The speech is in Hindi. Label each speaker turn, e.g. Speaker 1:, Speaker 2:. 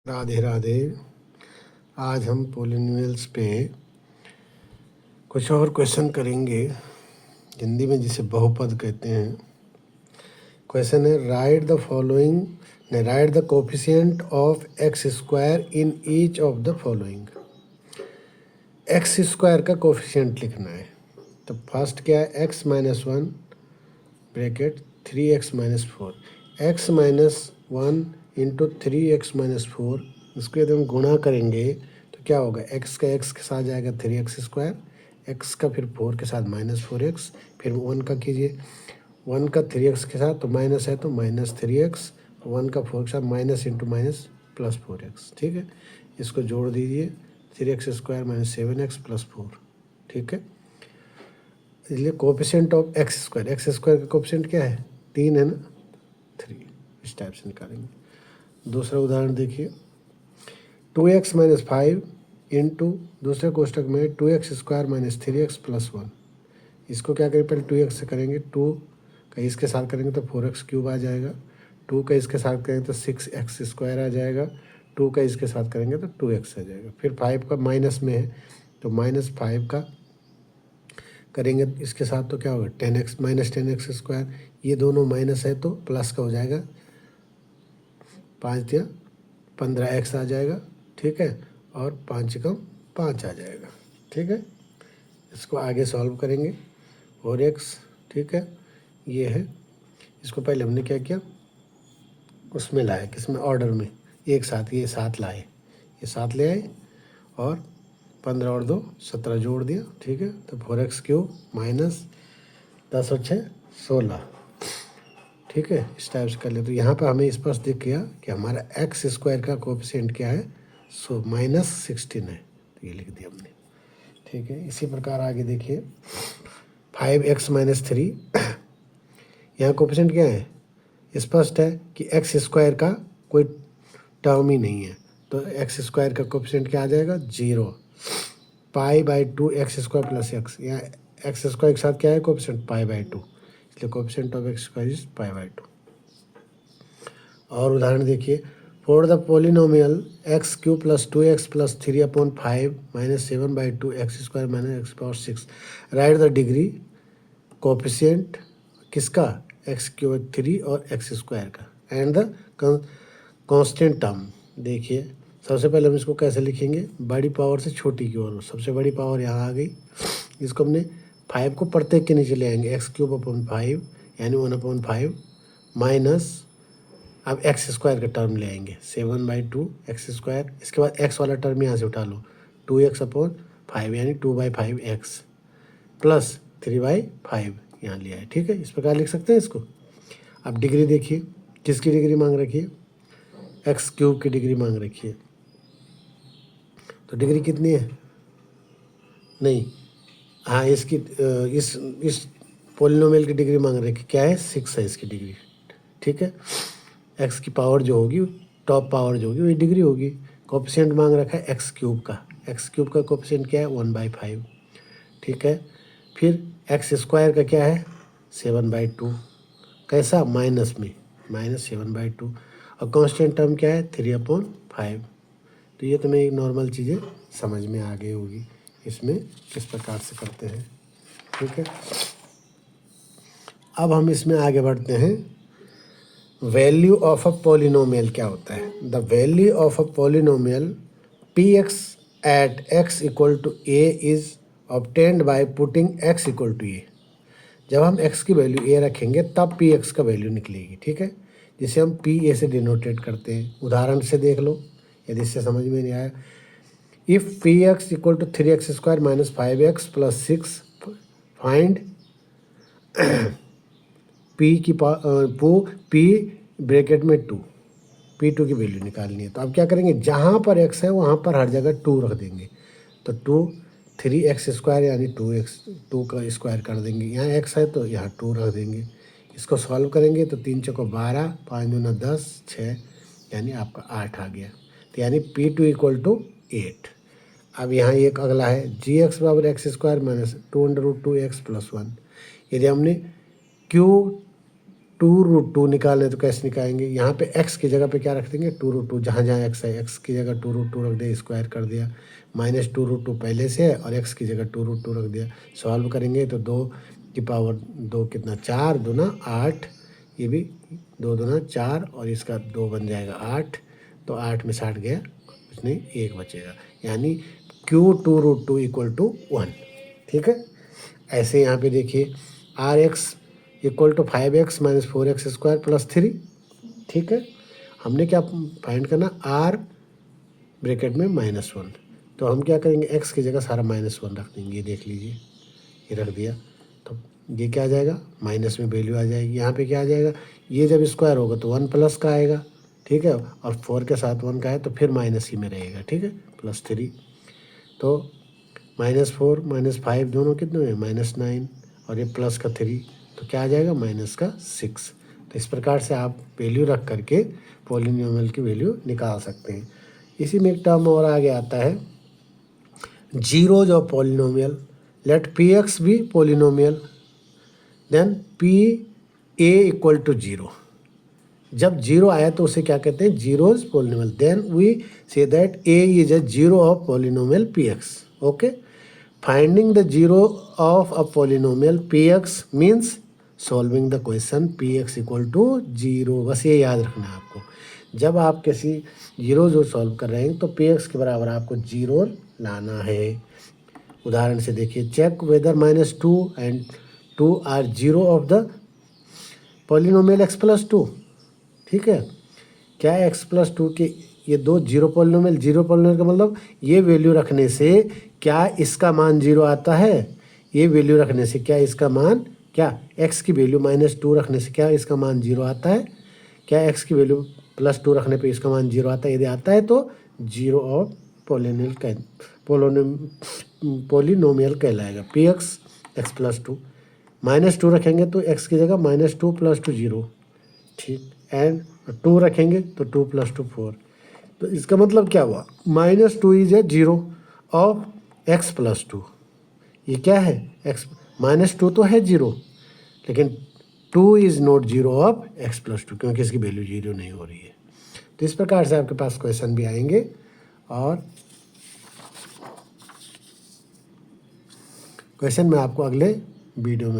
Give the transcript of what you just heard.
Speaker 1: राधे राधे। आज हम पोलिनोमियल्स पे कुछ और क्वेश्चन करेंगे, हिंदी में जिसे बहुपद कहते हैं। क्वेश्चन है right the following, right the coefficient of x square in each of the following. X square का कोफिशिएंट लिखना है। तो फर्स्ट क्या है, x minus one bracket 3x-4, x minus one into 3x-4। इसको यदि हम गुणा करेंगे तो क्या होगा, एक्स का एक्स के साथ जाएगा 3x², एक्स का फिर 4 के साथ -4x, फिर वन का कीजिए, वन का 3x के साथ तो माइनस है तो -3x, वन का 4 के साथ minus into minus plus 4x। ठीक है, इसको जोड़ दीजिए, 3x² - 7x + 4। ठीक है, इसलिए कोफिशिएंट ऑफ एक्स स्क्वायर का कोफिशिएंट क्या है, 3 है ना, 3। इस टाइप से निकालेंगे। दूसरा उदाहरण देखिए, 2x - 5 इंटू दूसरे कोष्टक में 2x² - 3x + 1। इसको क्या करें, पहले 2x से करेंगे, 2 का इसके साथ करेंगे तो 4x³ आ जाएगा, 2 का इसके साथ करेंगे तो 6x² आ जाएगा, 2 का इसके साथ करेंगे तो 2x आ जाएगा। फिर 5 का माइनस में है तो -5 का करेंगे इसके साथ तो क्या होगा, 10x - 10x²। ये दोनों माइनस है तो प्लस का हो जाएगा, 5 या 15x आ जाएगा। ठीक है, और 5 कम 5 आ जाएगा। ठीक है, इसको आगे सॉल्व करेंगे, 4x। ठीक है, ये है, इसको पहले हमने क्या किया, उसमें लाए, किसमें, ऑर्डर में, एक साथ ये 7 लाए, ये 7 ले आए और 15 और 2 17 जोड़ दिया। ठीक है, तो 4x³ माइनस 10 और 6 16। ठीक है, इस टाइप से कर ले। तो यहाँ पर हमें स्पष्ट दिख गया कि हमारा एक्स स्क्वायर का कोफिशिएंट क्या है, -16 है, तो ये लिख दिया हमने। ठीक है, इसी प्रकार आगे देखिए, 5x - 3, यहाँ कोफिशिएंट क्या है, स्पष्ट है कि एक्स स्क्वायर का कोई टर्म ही नहीं है, तो एक्स स्क्वायर का कोफिशिएंट क्या आ जाएगा, 0। π/2 x² + x, यहाँ एक्स स्क्वायर के साथ क्या है कोफिशिएंट, π/2, इसलिए coefficient of x square is π/2। और उदाहरण देखिए, for the polynomial x³ + 2x + 3/5 - 7/2 x² - x⁻6, right the degree coefficient किसका, x³ 3 और x² का, एंड द कांस्टेंट टर्म। देखिए, सबसे पहले हम इसको कैसे लिखेंगे, बड़ी पावर से छोटी की ओर। सबसे बड़ी पावर यहाँ आ गई, इसको हमने 5 को प्रत्येक के नीचे ले आएंगे, x³/5 यानी 1/5 माइनस, अब x² का टर्म ले आएंगे 7/2 x², इसके बाद x वाला टर्म यहाँ से उठा लो, 2x/5 यानी 2/5x प्लस 3/5 यहाँ लिया है। ठीक है, इस प्रकार लिख सकते हैं इसको। अब डिग्री देखिए, किसकी डिग्री मांग रखी है, x³ की डिग्री मांग रखी है, तो डिग्री कितनी है, नहीं, हाँ, इसकी इस पोलिनोमियल की डिग्री मांग रखी क्या है, 6 है इसकी डिग्री। ठीक है, एक्स की पावर जो होगी, टॉप पावर जो होगी वही डिग्री होगी। कोफिशिएंट मांग रखा है x³ का, x³ का कोफिशिएंट क्या है, 1/5। ठीक है, फिर x² का क्या है, 7/2, कैसा, माइनस में, -7/2, और कांस्टेंट टर्म क्या है, 3/5। तो ये तुम्हें एक नॉर्मल चीज़ें समझ में आ गई होगी, इसमें किस प्रकार से करते हैं। ठीक है, अब हम इसमें आगे बढ़ते हैं। वैल्यू ऑफ अ पोलिनोमियल क्या होता है, the value of a polynomial px at x = a is obtained by putting x = a। जब हम x की वैल्यू a रखेंगे तब px का वैल्यू निकलेगी। ठीक है, जिसे हम pa से डिनोटेट करते हैं। उदाहरण से देख लो, यदि इससे समझ में नहीं आया, if px = 3x² - 5x + 6, find p bracket में 2, p2 की वैल्यू निकालनी है। तो अब क्या करेंगे, जहाँ पर x है वहाँ पर हर जगह 2 रख देंगे, तो 3x² यानी 2 का स्क्वायर कर देंगे, यहाँ x है तो यहाँ 2 रख देंगे। इसको सॉल्व करेंगे तो 3 चौको 12, 5 दूना 10, 6 यानी आपका 8 आ गया, तो यानी p2 = 8। अब यहाँ एक अगला है, gx = x² - 2√2x + 1। यदि हमने q 2√2 निकालें तो कैसे निकालेंगे, यहाँ पे x की जगह पे क्या रख देंगे 2√2, जहाँ जहाँ x है x की जगह 2√2 रख दिया, स्क्वायर कर दिया, -2√2 पहले से है और x की जगह 2√2 रख दिया। सॉल्व करेंगे तो 2 की पावर 2 कितना 4 दूना 8, ये भी 2 दूना 4 और इसका 2 बन जाएगा 8, तो 8 में 60 गया, कुछ नहीं 1 बचेगा, यानी Q2√2 = 1। ठीक है, ऐसे यहाँ पे देखिए RX = 5x - 4x² + 3। ठीक है, हमने क्या फाइंड करना, R ब्रैकेट में -1, तो हम क्या करेंगे x की जगह सारा -1 रख देंगे, ये देख लीजिए, ये रख दिया, तो ये क्या आ जाएगा, माइनस में वैल्यू आ जाएगी। यहाँ पे क्या आ जाएगा, ये जब स्क्वायर होगा तो 1 प्लस का आएगा। ठीक है, और 4 के साथ 1 का है तो फिर माइनस ही में रहेगा। ठीक है, +3, तो -4 -5 दोनों कितने हुए, -9, और ये प्लस का 3, तो क्या आ जाएगा, -6। तो इस प्रकार से आप वैल्यू रख करके पॉलिनोमियल की वैल्यू निकाल सकते हैं। इसी में एक टर्म और आगे आता है, zeros of polynomial. Let Px भी पॉलिनोमियल, देन PA = 0। जब 0 आया तो उसे क्या कहते हैं, zeros polynomial. Then we say that A is a zero of polynomial Px। Okay, finding the zero of a polynomial Px means solving the question Px = 0। बस ये याद रखना है आपको, जब आप किसी जीरो जो सॉल्व कर रहे हैं तो Px के बराबर आपको 0 लाना है। उदाहरण से देखिए, check whether -2 and 2 are zero of the polynomial x + 2। ठीक है, क्या x + 2 के ये दो जीरो पॉलिनोमियल, जीरो पॉलिनोमियल का मतलब ये वैल्यू रखने से क्या इसका मान 0 आता है, ये वैल्यू रखने से क्या इसका मान, क्या x की वैल्यू -2 रखने से क्या इसका मान 0 आता है, क्या x की वैल्यू +2 रखने पे इसका मान 0 आता है, यदि आता है तो जीरो ऑफ पॉलिनोमियल कहलाएगा। Px x + 2, -2 रखेंगे तो x की जगह -2 + 2 0। ठीक, एंड 2 रखेंगे तो 2 + 2 4। तो इसका मतलब क्या हुआ, -2 is a zero of x + 2। ये क्या है, x -2 तो है जीरो, लेकिन 2 is not zero of x + 2, क्योंकि इसकी वैल्यू 0 नहीं हो रही है। तो इस प्रकार से आपके पास क्वेश्चन भी आएंगे, और क्वेश्चन मैं आपको अगले वीडियो में